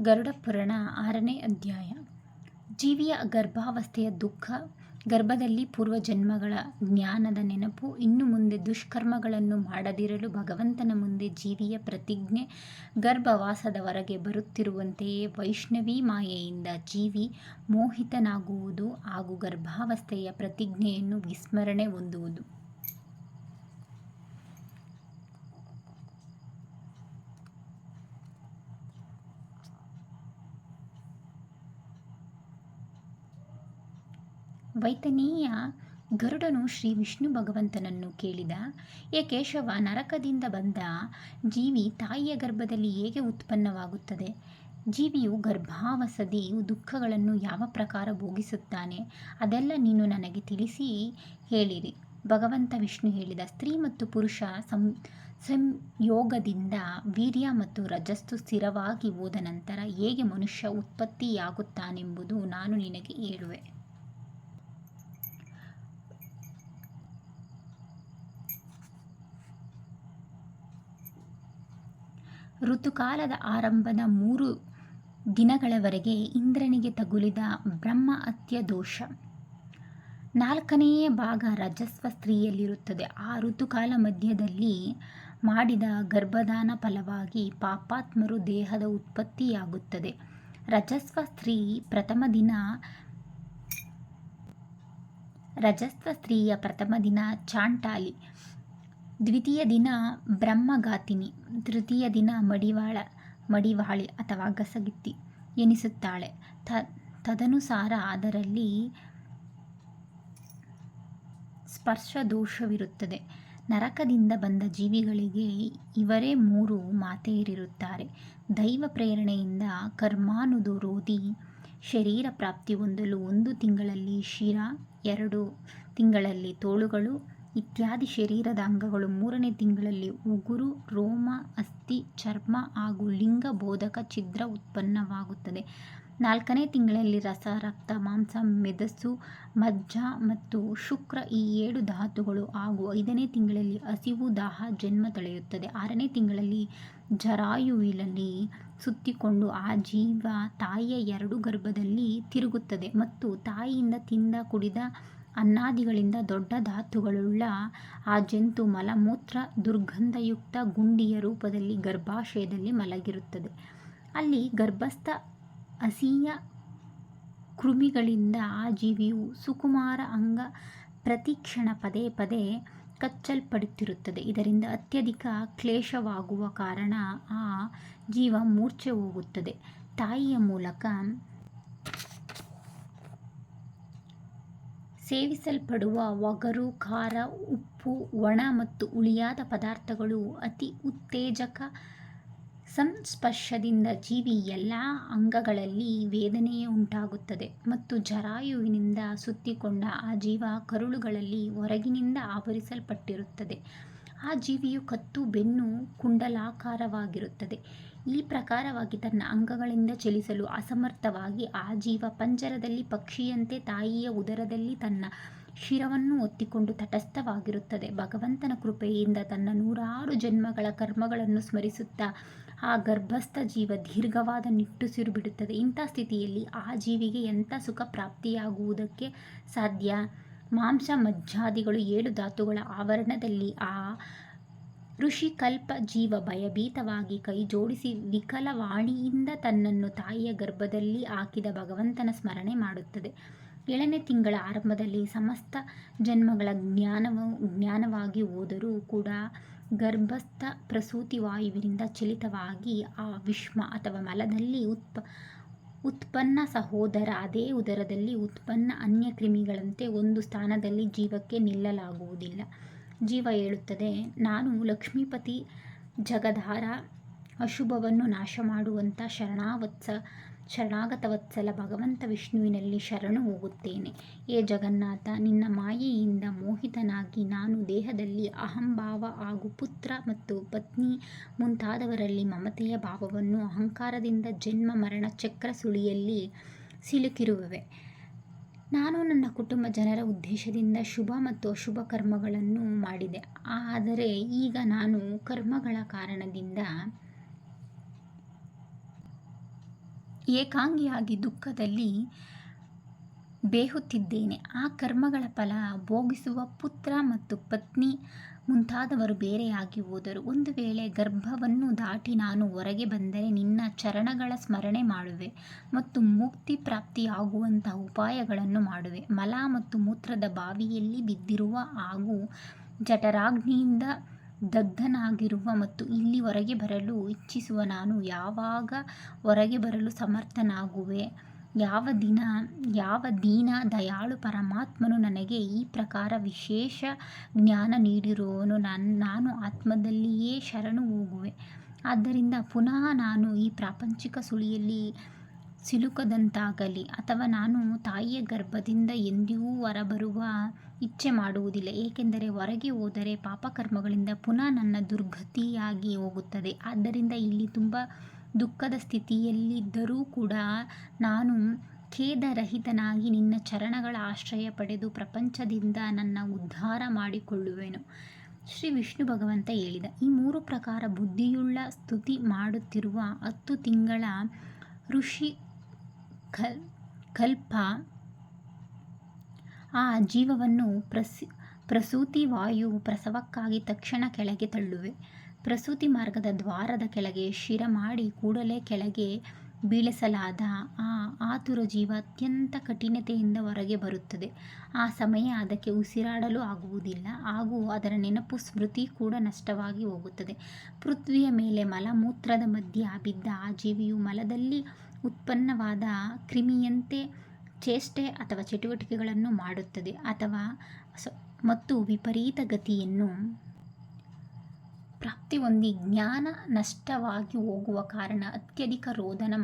ಗರುಡ ಪುರಾಣ 6ನೇ ಅಧ್ಯಾಯ. ಜೀವಿಯ ಗರ್ಭಾವಸ್ಥೆಯ ದುಃಖ, ಗರ್ಭದಲ್ಲಿ ಪೂರ್ವಜನ್ಮಗಳ ಜ್ಞಾನದ ನೆನಪು, ಇನ್ನು ಮುಂದೆ ದುಷ್ಕರ್ಮಗಳನ್ನು ಮಾಡದಿರಲು ಭಗವಂತನ ಮುಂದೆ ಜೀವಿಯ ಪ್ರತಿಜ್ಞೆ, ಗರ್ಭವಾಸದ ಹೊರಗೆ ಬರುತ್ತಿರುವಂತೆಯೇ ವೈಷ್ಣವಿ ಮಾಯೆಯಿಂದ ಜೀವಿ ಮೋಹಿತನಾಗುವುದು ಹಾಗೂ ಗರ್ಭಾವಸ್ಥೆಯ ಪ್ರತಿಜ್ಞೆಯನ್ನು ವಿಸ್ಮರಣೆ ಹೊಂದುವುದು. ವೈತನೀಯ ಗರುಡನು ಶ್ರೀ ವಿಷ್ಣು ಭಗವಂತನನ್ನು ಕೇಳಿದ, ಏ ಕೇಶವ, ನರಕದಿಂದ ಬಂದ ಜೀವಿ ತಾಯಿಯ ಗರ್ಭದಲ್ಲಿ ಹೇಗೆ ಉತ್ಪನ್ನವಾಗುತ್ತದೆ? ಜೀವಿಯು ಗರ್ಭಾವಸದಿ ದುಃಖಗಳನ್ನು ಯಾವ ಪ್ರಕಾರ ಭೋಗಿಸುತ್ತಾನೆ? ಅದೆಲ್ಲ ನೀನು ನನಗೆ ತಿಳಿಸಿ ಹೇಳಿರಿ. ಭಗವಂತ ವಿಷ್ಣು ಹೇಳಿದ, ಸ್ತ್ರೀ ಮತ್ತು ಪುರುಷ ಸಂಯೋಗದಿಂದ ವೀರ್ಯ ಮತ್ತು ರಜಸ್ಸು ಸ್ಥಿರವಾಗಿ ಹೋದ ನಂತರ ಹೇಗೆ ಮನುಷ್ಯ ಉತ್ಪತ್ತಿಯಾಗುತ್ತಾನೆಂಬುದು ನಾನು ನಿನಗೆ ಹೇಳುವೆ. ಋತುಕಾಲದ ಆರಂಭದ 3 ದಿನಗಳವರೆಗೆ ಇಂದ್ರನಿಗೆ ತಗುಲಿದ ಬ್ರಹ್ಮ ಹತ್ಯ ದೋಷ. 4ನೇ ಭಾಗ ರಜಸ್ವ ಸ್ತ್ರೀಯಲ್ಲಿರುತ್ತದೆ. ಆ ಋತುಕಾಲ ಮಧ್ಯದಲ್ಲಿ ಮಾಡಿದ ಗರ್ಭದಾನ ಫಲವಾಗಿ ಪಾಪಾತ್ಮರು ದೇಹದ ಉತ್ಪತ್ತಿಯಾಗುತ್ತದೆ. ರಜಸ್ವ ಸ್ತ್ರೀಯ ಪ್ರಥಮ ದಿನ ಚಾಂಡಾಲಿ, ದ್ವಿತೀಯ ದಿನ ಬ್ರಹ್ಮಘಾತಿನಿ, ತೃತೀಯ ದಿನ ಮಡಿವಾಳಿ ಅಥವಾ ಗಸಗಿತ್ತಿ ಎನಿಸುತ್ತಾಳೆ. ತದನುಸಾರ ಅದರಲ್ಲಿ ಸ್ಪರ್ಶದೋಷವಿರುತ್ತದೆ. ನರಕದಿಂದ ಬಂದ ಜೀವಿಗಳಿಗೆ ಇವರೇ 3 ಮಾತೆಯರಿರುತ್ತಾರೆ. ದೈವ ಪ್ರೇರಣೆಯಿಂದ ಕರ್ಮಾನುರೋಧಿ ಶರೀರ ಪ್ರಾಪ್ತಿ ಹೊಂದಲು 1 ತಿಂಗಳಲ್ಲಿ ಶಿರ, 2 ತಿಂಗಳಲ್ಲಿ ತೋಳುಗಳು ಇತ್ಯಾದಿ ಶರೀರದ ಅಂಗಗಳು, 3ನೇ ತಿಂಗಳಲ್ಲಿ ಉಗುರು, ರೋಮ, ಅಸ್ಥಿ, ಚರ್ಮ ಹಾಗೂ ಲಿಂಗ ಬೋಧಕ ಛಿದ್ರ ಉತ್ಪನ್ನವಾಗುತ್ತದೆ. 4ನೇ ತಿಂಗಳಲ್ಲಿ ರಸ, ರಕ್ತ, ಮಾಂಸ, ಮೆದಸು, ಮಜ್ಜ ಮತ್ತು ಶುಕ್ರ ಈ 7 ಧಾತುಗಳು ಹಾಗೂ 5ನೇ ತಿಂಗಳಲ್ಲಿ ಹಸಿವು, ದಾಹ ಜನ್ಮ ತಳೆಯುತ್ತದೆ. 6ನೇ ತಿಂಗಳಲ್ಲಿ ಜರಾಯುವಿನಲ್ಲಿ ಸುತ್ತಿಕೊಂಡು ಆ ಜೀವ ತಾಯಿಯ 2 ಗರ್ಭದಲ್ಲಿ ತಿರುಗುತ್ತದೆ ಮತ್ತು ತಾಯಿಯಿಂದ ತಿಂದ ಕುಡಿದ ಅನ್ನಾದಿಗಳಿಂದ ದೊಡ್ಡ ಧಾತುಗಳುಳ್ಳ ಆ ಜಂತು ಮಲಮೂತ್ರ ದುರ್ಗಂಧಯುಕ್ತ ಗುಂಡಿಯ ರೂಪದಲ್ಲಿ ಗರ್ಭಾಶಯದಲ್ಲಿ ಮಲಗಿರುತ್ತದೆ. ಅಲ್ಲಿ ಗರ್ಭಸ್ಥ ಅಸಹ್ಯ ಕೃಮಿಗಳಿಂದ ಆ ಜೀವಿಯು ಸುಕುಮಾರ ಅಂಗ ಪ್ರತಿಕ್ಷಣ ಪದೇ ಪದೇ ಕಚ್ಚಲ್ಪಡುತ್ತಿರುತ್ತದೆ. ಇದರಿಂದ ಅತ್ಯಧಿಕ ಕ್ಲೇಶವಾಗುವ ಕಾರಣ ಆ ಜೀವ ಮೂರ್ಛೆ ಹೋಗುತ್ತದೆ. ತಾಯಿಯ ಮೂಲಕ ಸೇವಿಸಲ್ಪಡುವ ಒಗರು, ಖಾರ, ಉಪ್ಪು, ಒಣ ಮತ್ತು ಹುಳಿಯಾದ ಪದಾರ್ಥಗಳು ಅತಿ ಉತ್ತೇಜಕ ಸಂಸ್ಪರ್ಶದಿಂದ ಜೀವಿ ಎಲ್ಲ ಅಂಗಗಳಲ್ಲಿ ವೇದನೆಯೇ ಉಂಟಾಗುತ್ತದೆ ಮತ್ತು ಜರಾಯುವಿನಿಂದ ಸುತ್ತಿಕೊಂಡ ಆ ಜೀವ ಕರುಳುಗಳಲ್ಲಿ ಹೊರಗಿನಿಂದ ಆವರಿಸಲ್ಪಟ್ಟಿರುತ್ತದೆ. ಆ ಜೀವಿಯು ಕತ್ತು, ಬೆನ್ನು ಕುಂಡಲಾಕಾರವಾಗಿರುತ್ತದೆ. ಈ ಪ್ರಕಾರವಾಗಿ ತನ್ನ ಅಂಗಗಳಿಂದ ಚಲಿಸಲು ಅಸಮರ್ಥವಾಗಿ ಆ ಜೀವ ಪಂಜರದಲ್ಲಿ ಪಕ್ಷಿಯಂತೆ ತಾಯಿಯ ಉದರದಲ್ಲಿ ತನ್ನ ಶಿರವನ್ನು ಹೊತ್ತಿಕೊಂಡು ತಟಸ್ಥವಾಗಿರುತ್ತದೆ. ಭಗವಂತನ ಕೃಪೆಯಿಂದ ತನ್ನ 100 ಜನ್ಮಗಳ ಕರ್ಮಗಳನ್ನು ಸ್ಮರಿಸುತ್ತಾ ಆ ಗರ್ಭಸ್ಥ ಜೀವ ದೀರ್ಘವಾದ ನಿಟ್ಟುಸಿರು ಬಿಡುತ್ತದೆ. ಇಂಥ ಸ್ಥಿತಿಯಲ್ಲಿ ಆ ಜೀವಿಗೆ ಎಂಥ ಸುಖ ಪ್ರಾಪ್ತಿಯಾಗುವುದಕ್ಕೆ ಸಾಧ್ಯ? ಮಾಂಸ ಮಜ್ಜಾದಿಗಳು 7 ಧಾತುಗಳ ಆವರಣದಲ್ಲಿ ಆ ಋಷಿಕಲ್ಪ ಜೀವ ಭಯಭೀತವಾಗಿ ಕೈಜೋಡಿಸಿ ವಿಕಲವಾಣಿಯಿಂದ ತನ್ನನ್ನು ತಾಯಿಯ ಗರ್ಭದಲ್ಲಿ ಹಾಕಿದ ಭಗವಂತನ ಸ್ಮರಣೆ ಮಾಡುತ್ತದೆ. 7ನೇ ತಿಂಗಳ ಆರಂಭದಲ್ಲಿ ಸಮಸ್ತ ಜನ್ಮಗಳ ಜ್ಞಾನವಾಗಿ ಹೋದರೂ ಕೂಡ ಗರ್ಭಸ್ಥ ಪ್ರಸೂತಿ ವಾಯುವಿನಿಂದ ಚಲಿತವಾಗಿ ಆ ವಿಷ್ಮ ಅಥವಾ ಮಲದಲ್ಲಿ ಉತ್ಪನ್ನ ಸಹೋದರ ಅದೇ ಉದರದಲ್ಲಿ ಉತ್ಪನ್ನ ಅನ್ಯ ಕ್ರಿಮಿಗಳಂತೆ ಒಂದು ಸ್ಥಾನದಲ್ಲಿ ಜೀವಕ್ಕೆ ನಿಲ್ಲಲಾಗುವುದಿಲ್ಲ. ಜೀವ ಹೇಳುತ್ತದೆ, ನಾನು ಲಕ್ಷ್ಮೀಪತಿ ಜಗಧಾರ ಅಶುಭವನ್ನು ನಾಶ ಮಾಡುವಂಥ ಶರಣಾಗತವತ್ಸಲ ಭಗವಂತ ವಿಷ್ಣುವಿನಲ್ಲಿ ಶರಣು ಹೋಗುತ್ತೇನೆ. ಏ ಜಗನ್ನಾಥ, ನಿನ್ನ ಮಾಯೆಯಿಂದ ಮೋಹಿತನಾಗಿ ನಾನು ದೇಹದಲ್ಲಿ ಅಹಂಭಾವ ಹಾಗೂ ಪುತ್ರ ಮತ್ತು ಪತ್ನಿ ಮುಂತಾದವರಲ್ಲಿ ಮಮತೆಯ ಭಾವವನ್ನು ಅಹಂಕಾರದಿಂದ ಜನ್ಮ ಮರಣ ಚಕ್ರ ಸುಳಿಯಲ್ಲಿ ಸಿಲುಕಿರುವೆ. ನಾನು ನನ್ನ ಕುಟುಂಬ ಜನರ ಉದ್ದೇಶದಿಂದ ಶುಭ ಮತ್ತು ಅಶುಭ ಕರ್ಮಗಳನ್ನು ಮಾಡಿದೆ. ಆದರೆ ಈಗ ನಾನು ಕರ್ಮಗಳ ಕಾರಣದಿಂದ ಏಕಾಂಗಿಯಾಗಿ ದುಃಖದಲ್ಲಿ ಬೇಹುತ್ತಿದ್ದೇನೆ. ಆ ಕರ್ಮಗಳ ಫಲ ಭೋಗಿಸುವ ಪುತ್ರ ಮತ್ತು ಪತ್ನಿ ಮುಂತಾದವರು ಬೇರೆಯಾಗಿ ಹೋದರು. ಒಂದು ವೇಳೆ ಗರ್ಭವನ್ನು ದಾಟಿ ನಾನು ಹೊರಗೆ ಬಂದರೆ ನಿನ್ನ ಚರಣಗಳ ಸ್ಮರಣೆ ಮಾಡುವೆ ಮತ್ತು ಮುಕ್ತಿ ಪ್ರಾಪ್ತಿಯಾಗುವಂತಹ ಉಪಾಯಗಳನ್ನು ಮಾಡುವೆ. ಮಲ ಮತ್ತು ಮೂತ್ರದ ಬಾವಿಯಲ್ಲಿ ಬಿದ್ದಿರುವ ಹಾಗೂ ಜಠರಾಗ್ನಿಯಿಂದ ದಗ್ಧನಾಗಿರುವ ಮತ್ತು ಇಲ್ಲಿ ಹೊರಗೆ ಬರಲು ಇಚ್ಛಿಸುವ ನಾನು ಯಾವಾಗ ಹೊರಗೆ ಬರಲು ಸಮರ್ಥನಾಗುವೆ? ಯಾವ ದೀನ ದಯಾಳು ಪರಮಾತ್ಮನು ನನಗೆ ಈ ಪ್ರಕಾರ ವಿಶೇಷ ಜ್ಞಾನ ನೀಡಿರುವವನು. ನಾನು ಆತ್ಮದಲ್ಲಿಯೇ ಶರಣು ಹೋಗುವೆ. ಆದ್ದರಿಂದ ಪುನಃ ನಾನು ಈ ಪ್ರಾಪಂಚಿಕ ಸುಳಿಯಲ್ಲಿ ಸಿಲುಕದಂತಾಗಲಿ, ಅಥವಾ ನಾನು ತಾಯಿಯ ಗರ್ಭದಿಂದ ಎಂದಿಗೂ ಹೊರಬರುವ ಇಚ್ಛೆ ಮಾಡುವುದಿಲ್ಲ. ಏಕೆಂದರೆ ಹೊರಗೆ ಹೋದರೆ ಪಾಪಕರ್ಮಗಳಿಂದ ಪುನಃ ನನ್ನ ದುರ್ಗತಿಯಾಗಿ ಹೋಗುತ್ತದೆ. ಆದ್ದರಿಂದ ಇಲ್ಲಿ ತುಂಬ ದುಃಖದ ಸ್ಥಿತಿಯಲ್ಲಿದ್ದರೂ ಕೂಡ ನಾನು ಖೇದರಹಿತನಾಗಿ ನಿನ್ನ ಚರಣಗಳ ಆಶ್ರಯ ಪಡೆದು ಪ್ರಪಂಚದಿಂದ ನನ್ನ ಉದ್ಧಾರ ಮಾಡಿಕೊಳ್ಳುವೆನು. ಶ್ರೀ ವಿಷ್ಣು ಭಗವಂತ ಹೇಳಿದ ಈ 3 ಪ್ರಕಾರ ಬುದ್ಧಿಯುಳ್ಳ ಸ್ತುತಿ ಮಾಡುತ್ತಿರುವ 10 ತಿಂಗಳ ಋಷಿ ಕಲ್ಪ ಆ ಜೀವವನ್ನು ಪ್ರಸೂತಿ ವಾಯು ಪ್ರಸವಕ್ಕಾಗಿ ತಕ್ಷಣ ಕೆಳಗೆ ತಳ್ಳುವೆ. ಪ್ರಸೂತಿ ಮಾರ್ಗದ ದ್ವಾರದ ಕೆಳಗೆ ಶಿರ ಮಾಡಿ ಕೂಡಲೇ ಕೆಳಗೆ ಬೀಳಿಸಲಾದ ಆ ಆತುರ ಜೀವ ಅತ್ಯಂತ ಕಠಿಣತೆಯಿಂದ ಹೊರಗೆ ಬರುತ್ತದೆ. ಆ ಸಮಯ ಅದಕ್ಕೆ ಉಸಿರಾಡಲು ಆಗುವುದಿಲ್ಲ ಹಾಗೂ ಅದರ ನೆನಪು ಸ್ಮೃತಿ ಕೂಡ ನಷ್ಟವಾಗಿ ಹೋಗುತ್ತದೆ. ಪೃಥ್ವಿಯ ಮೇಲೆ ಮಲಮೂತ್ರದ ಮಧ್ಯೆ ಬಿದ್ದ ಆ ಜೀವಿಯು ಮಲದಲ್ಲಿ ಉತ್ಪನ್ನವಾದ ಕ್ರಿಮಿಯಂತೆ ಚೇಷ್ಟೆ ಅಥವಾ ಚಟುವಟಿಕೆಗಳನ್ನು ಮಾಡುತ್ತದೆ ಮತ್ತು ವಿಪರೀತ ಗತಿಯನ್ನು ಪ್ರಾಪ್ತಿ ಹೊಂದಿ ಜ್ಞಾನ ನಷ್ಟವಾಗಿ ಹೋಗುವ ಕಾರಣ ಅತ್ಯಧಿಕ ರೋದನ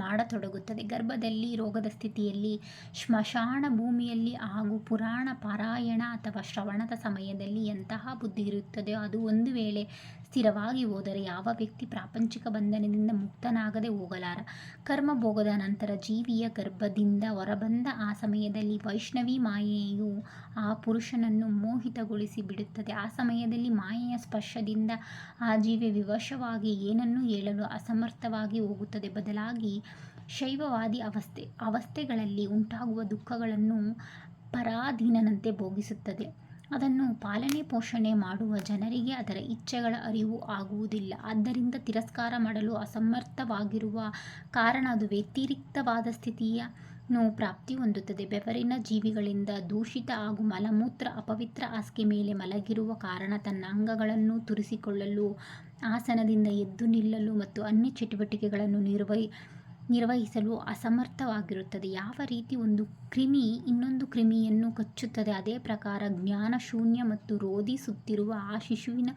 ಮಾಡತೊಡಗುತ್ತದೆ. ಗರ್ಭದಲ್ಲಿ ರೋಗದ ಸ್ಥಿತಿಯಲ್ಲಿ, ಸ್ಮಶಾನ ಭೂಮಿಯಲ್ಲಿ ಹಾಗೂ ಪುರಾಣ ಪಾರಾಯಣ ಅಥವಾ ಶ್ರವಣದ ಸಮಯದಲ್ಲಿ ಎಂತಹ ಬುದ್ಧಿ ಇರುತ್ತದೆಯೋ ಅದು ಒಂದು ವೇಳೆ ಸ್ಥಿರವಾಗಿ ಹೋದರೆ ಯಾವ ವ್ಯಕ್ತಿ ಪ್ರಾಪಂಚಿಕ ಬಂಧನದಿಂದ ಮುಕ್ತನಾಗದೆ ಹೋಗಲಾರ. ಕರ್ಮಭೋಗದ ನಂತರ ಜೀವಿಯ ಗರ್ಭದಿಂದ ಹೊರಬಂದ ಆ ಸಮಯದಲ್ಲಿ ವೈಷ್ಣವಿ ಮಾಯೆಯು ಆ ಪುರುಷನನ್ನು ಮೋಹಿತಗೊಳಿಸಿ ಬಿಡುತ್ತದೆ. ಆ ಸಮಯದಲ್ಲಿ ಮಾಯೆಯ ಸ್ಪರ್ಶದಿಂದ ಆ ಜೀವಿ ವಿವಶವಾಗಿ ಏನನ್ನೂ ಹೇಳಲು ಅಸಮರ್ಥವಾಗಿ ಹೋಗುತ್ತದೆ. ಬದಲಾಗಿ ಶೈವವಾದಿ ಅವಸ್ಥೆಗಳಲ್ಲಿ ಉಂಟಾಗುವ ದುಃಖಗಳನ್ನು ಪರಾಧೀನನಂತೆ ಭೋಗಿಸುತ್ತದೆ. ಅದನ್ನು ಪಾಲನೆ ಪೋಷಣೆ ಮಾಡುವ ಜನರಿಗೆ ಅದರ ಇಚ್ಛೆಗಳ ಅರಿವು ಆಗುವುದಿಲ್ಲ. ಆದ್ದರಿಂದ ಮಾಡಲು ಅಸಮರ್ಥವಾಗಿರುವ ಕಾರಣ ಅದು ವ್ಯತಿರಿಕ್ತವಾದ ಸ್ಥಿತಿಯನ್ನು ಪ್ರಾಪ್ತಿ ಹೊಂದುತ್ತದೆ. ಬೆವರಿನ ಜೀವಿಗಳಿಂದ ದೂಷಿತ ಹಾಗೂ ಮಲಮೂತ್ರ ಅಪವಿತ್ರ ಹಾಸಿಗೆ ಮೇಲೆ ಮಲಗಿರುವ ಕಾರಣ ತನ್ನ ಅಂಗಗಳನ್ನು ತುರಿಸಿಕೊಳ್ಳಲು, ಆಸನದಿಂದ ಎದ್ದು ನಿಲ್ಲಲು ಮತ್ತು ಅನ್ಯ ಚಟುವಟಿಕೆಗಳನ್ನು ನಿರ್ವಹಿಸಲು ಅಸಮರ್ಥವಾಗಿರುತ್ತದೆ. ಯಾವ ರೀತಿ ಒಂದು ಕ್ರಿಮಿ ಇನ್ನೊಂದು ಕ್ರಿಮಿಯನ್ನು ಕಚ್ಚುತ್ತದೆ, ಅದೇ ಪ್ರಕಾರ ಜ್ಞಾನ ಶೂನ್ಯ ಮತ್ತು ರೋಧಿಸುತ್ತಿರುವ ಆ ಶಿಶುವಿನ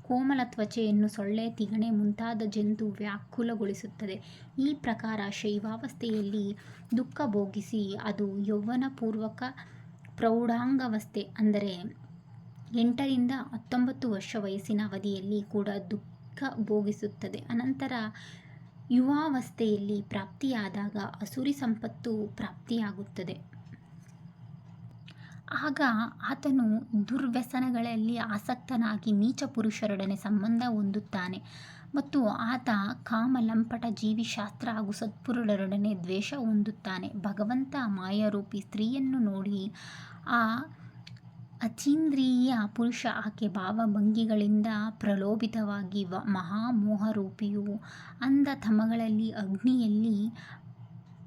ಕೋಮಲ ತ್ವಚೆಯನ್ನು ಸೊಳ್ಳೆ, ತಿಗಣೆ ಮುಂತಾದ ಜಂತು ವ್ಯಾಕುಲಗೊಳಿಸುತ್ತದೆ. ಈ ಪ್ರಕಾರ ಶೈವಾವಸ್ಥೆಯಲ್ಲಿ ದುಃಖ ಭೋಗಿಸಿ ಅದು ಯೌವನಪೂರ್ವಕ ಪ್ರೌಢಾಂಗಾವಸ್ಥೆ ಅಂದರೆ 8 ರಿಂದ 19 ವರ್ಷ ವಯಸ್ಸಿನ ಅವಧಿಯಲ್ಲಿ ಕೂಡ ದುಃಖ ಭೋಗಿಸುತ್ತದೆ. ಅನಂತರ ಯುವಾವಸ್ಥೆಯಲ್ಲಿ ಪ್ರಾಪ್ತಿಯಾದಾಗ ಅಸುರಿ ಸಂಪತ್ತು ಪ್ರಾಪ್ತಿಯಾಗುತ್ತದೆ. ಆಗ ಆತನು ದುರ್ವ್ಯಸನಗಳಲ್ಲಿ ಆಸಕ್ತನಾಗಿ ನೀಚ ಪುರುಷರೊಡನೆ ಸಂಬಂಧ ಹೊಂದುತ್ತಾನೆ ಮತ್ತು ಆತ ಕಾಮ ಲಂಪಟ ಜೀವಿಶಾಸ್ತ್ರ ಹಾಗೂ ಸತ್ಪುರುಷರೊಡನೆ ದ್ವೇಷ ಹೊಂದುತ್ತಾನೆ. ಭಗವಂತ ಮಾಯಾರೂಪಿ ಸ್ತ್ರೀಯನ್ನು ನೋಡಿ ಆ ಅತೀಂದ್ರಿಯ ಪುರುಷ ಆಕೆ ಭಾವಭಂಗಿಗಳಿಂದ ಪ್ರಲೋಭಿತವಾಗಿ ಮಹಾಮೋಹರೂಪಿಯು ಅಂಧತಮಗಳಲ್ಲಿ ಅಗ್ನಿಯಲ್ಲಿ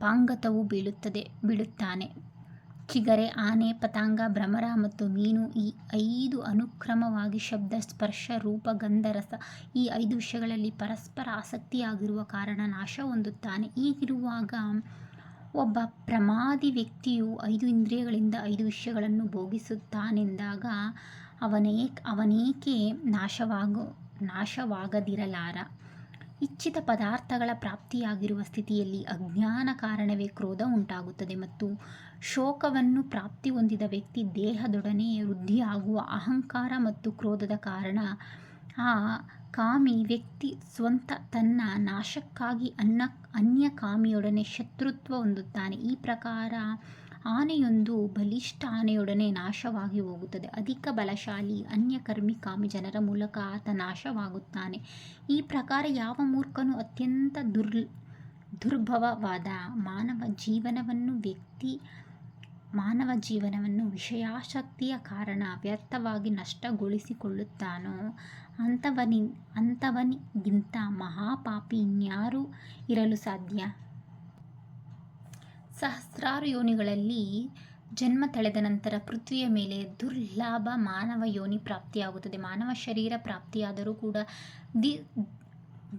ಪಾಂಗತವು ಬೀಳುತ್ತಾನೆ. ಚಿಗರೆ, ಆನೆ, ಪತಂಗ, ಭ್ರಮರ ಮತ್ತು ಮೀನು ಈ 5 ಅನುಕ್ರಮವಾಗಿ ಶಬ್ದ, ಸ್ಪರ್ಶ, ರೂಪ, ಗಂಧ, ರಸ ಈ 5 ವಿಷಯಗಳಲ್ಲಿ ಪರಸ್ಪರ ಆಸಕ್ತಿಯಾಗಿರುವ ಕಾರಣ ನಾಶ ಹೊಂದುತ್ತಾನೆ. ಹೀಗಿರುವಾಗ ಒಬ್ಬ ಪ್ರಮಾದಿ ವ್ಯಕ್ತಿಯು 5 ಇಂದ್ರಿಯಗಳಿಂದ 5 ವಿಷಯಗಳನ್ನು ಭೋಗಿಸುತ್ತಾನೆಂದಾಗ ಅವನೇಕೆ ನಾಶವಾಗದಿರಲಾರ? ಇಚ್ಛಿತ ಪದಾರ್ಥಗಳ ಪ್ರಾಪ್ತಿಯಾಗಿರುವ ಸ್ಥಿತಿಯಲ್ಲಿ ಅಜ್ಞಾನ ಕಾರಣವೇ ಕ್ರೋಧ ಉಂಟಾಗುತ್ತದೆ ಮತ್ತು ಶೋಕವನ್ನು ಪ್ರಾಪ್ತಿ ಹೊಂದಿದ ವ್ಯಕ್ತಿ ದೇಹದೊಡನೆ ವೃದ್ಧಿಯಾಗುವ ಅಹಂಕಾರ ಮತ್ತು ಕ್ರೋಧದ ಕಾರಣ ಆ ಕಾಮಿ ವ್ಯಕ್ತಿ ತನ್ನ ನಾಶಕ್ಕಾಗಿ ಅನ್ಯಕಾಮಿಯೊಡನೆ ಶತ್ರುತ್ವ ಹೊಂದುತ್ತಾನೆ. ಈ ಪ್ರಕಾರ ಆನೆಯೊಂದು ಬಲಿಷ್ಠ ಆನೆಯೊಡನೆ ನಾಶವಾಗಿ ಹೋಗುತ್ತದೆ. ಅಧಿಕ ಬಲಶಾಲಿ ಅನ್ಯಕರ್ಮಿಕಾಮಿ ಜನರ ಮೂಲಕ ಆತ ನಾಶವಾಗುತ್ತಾನೆ. ಈ ಪ್ರಕಾರ ಯಾವ ಮೂರ್ಖನು ಅತ್ಯಂತ ದುರ್ಭವವಾದ ಮಾನವ ಜೀವನವನ್ನು ವಿಷಯಾಸಕ್ತಿಯ ಕಾರಣ ವ್ಯರ್ಥವಾಗಿ ನಷ್ಟಗೊಳಿಸಿಕೊಳ್ಳುತ್ತಾನೋ ಅಂಥವನಿಗಿಂತ ಮಹಾಪಾಪಿ ಇನ್ಯಾರು ಇರಲು ಸಾಧ್ಯ? ಸಹಸ್ರಾರು ಯೋನಿಗಳಲ್ಲಿ ಜನ್ಮ ತಳೆದ ನಂತರ ಪೃಥ್ವಿಯ ಮೇಲೆ ದುರ್ಲಭ ಮಾನವ ಯೋನಿ ಪ್ರಾಪ್ತಿಯಾಗುತ್ತದೆ. ಮಾನವ ಶರೀರ ಪ್ರಾಪ್ತಿಯಾದರೂ ಕೂಡ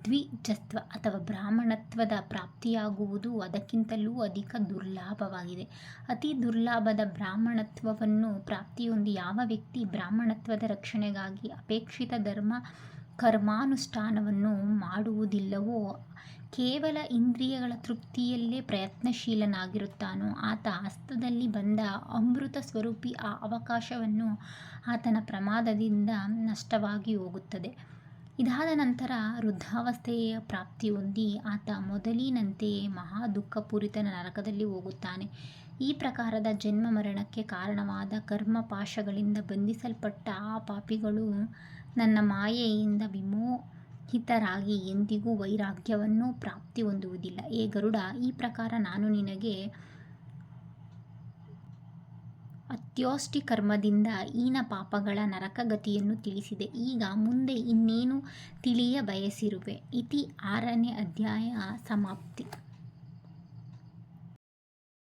ದ್ವಿಜತ್ವ ಅಥವಾ ಬ್ರಾಹ್ಮಣತ್ವದ ಪ್ರಾಪ್ತಿಯಾಗುವುದು ಅದಕ್ಕಿಂತಲೂ ಅಧಿಕ ದುರ್ಲಭವಾಗಿದೆ. ಅತಿ ದುರ್ಲಭದ ಬ್ರಾಹ್ಮಣತ್ವವನ್ನು ಪ್ರಾಪ್ತಿಯೊಂದಿ ಯಾವ ವ್ಯಕ್ತಿ ಬ್ರಾಹ್ಮಣತ್ವದ ರಕ್ಷಣೆಗಾಗಿ ಅಪೇಕ್ಷಿತ ಧರ್ಮ ಕರ್ಮಾನುಷ್ಠಾನವನ್ನು ಮಾಡುವುದಿಲ್ಲವೋ, ಕೇವಲ ಇಂದ್ರಿಯಗಳ ತೃಪ್ತಿಯಲ್ಲೇ ಪ್ರಯತ್ನಶೀಲನಾಗಿರುತ್ತಾನೋ, ಆತ ಹಸ್ತದಲ್ಲಿ ಬಂದ ಅಮೃತ ಸ್ವರೂಪಿ ಆ ಅವಕಾಶವನ್ನು ಆತನ ಪ್ರಮಾದದಿಂದ ನಷ್ಟವಾಗಿ ಹೋಗುತ್ತದೆ. ಇದಾದ ನಂತರ ವೃದ್ಧಾವಸ್ಥೆಯ ಪ್ರಾಪ್ತಿ ಹೊಂದಿ ಆತ ಮೊದಲಿನಂತೆಯೇ ಮಹಾ ದುಃಖಪೂರಿತ ನರಕದಲ್ಲಿ ಹೋಗುತ್ತಾನೆ. ಈ ಪ್ರಕಾರದ ಜನ್ಮ ಮರಣಕ್ಕೆ ಕಾರಣವಾದ ಕರ್ಮಪಾಶಗಳಿಂದ ಬಂಧಿಸಲ್ಪಟ್ಟ ಆ ಪಾಪಿಗಳು ನನ್ನ ಮಾಯೆಯಿಂದ ವಿಮೋಹಿತರಾಗಿ ಎಂದಿಗೂ ವೈರಾಗ್ಯವನ್ನು ಪ್ರಾಪ್ತಿ ಹೊಂದುವುದಿಲ್ಲ. ಹೇ ಗರುಡ, ಈ ಪ್ರಕಾರ ನಾನು ನಿನಗೆ ಅತ್ಯೋಷ್ಟಿ ಕರ್ಮದಿಂದ ಹೀನ ಪಾಪಗಳ ನರಕಗತಿಯನ್ನು ತಿಳಿಸಿದೆ. ಈಗ ಮುಂದೆ ಇನ್ನೇನು ತಿಳಿಯ ಬಯಸಿರುವೆ? ಇತಿ 6ನೇ ಅಧ್ಯಾಯ ಸಮಾಪ್ತಿ.